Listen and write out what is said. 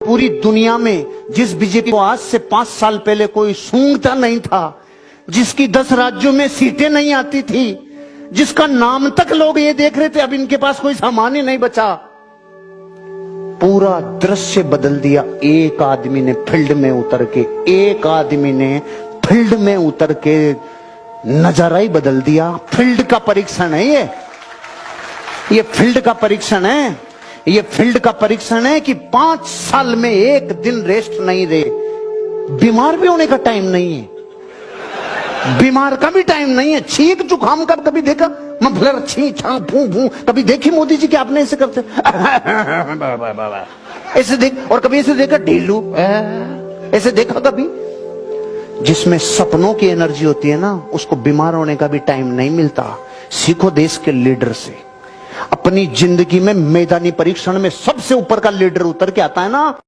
पूरी दुनिया में जिस बीजेपी को आज से 5 साल पहले कोई सूंघता नहीं था, जिसकी 10 राज्यों में सीटें नहीं आती थी, जिसका नाम तक लोग ये देख रहे थे अब इनके पास कोई सामान ही नहीं बचा, पूरा दृश्य बदल दिया एक आदमी ने फील्ड में उतर के। एक आदमी ने फील्ड में उतर के नजारा ही बदल दिया। फील्ड का परीक्षण है ये फील्ड का परीक्षण है। ये फील्ड का परीक्षण है कि 5 साल में एक दिन रेस्ट नहीं दे। बीमार भी होने का टाइम नहीं है, बीमार का भी टाइम नहीं है। छींक जुकाम का कभी देखा? मफलर छी छा फू फू कभी देखी मोदी जी के? आपने ऐसे करते ऐसे देख, और कभी ऐसे देखा ढीलू ऐसे देखा कभी? जिसमें सपनों की एनर्जी होती है ना, उसको बीमार होने का भी टाइम नहीं मिलता। सीखो देश के लीडर से। अपनी जिंदगी में मैदानी परीक्षण में सबसे ऊपर का लीडर उतर के आता है ना,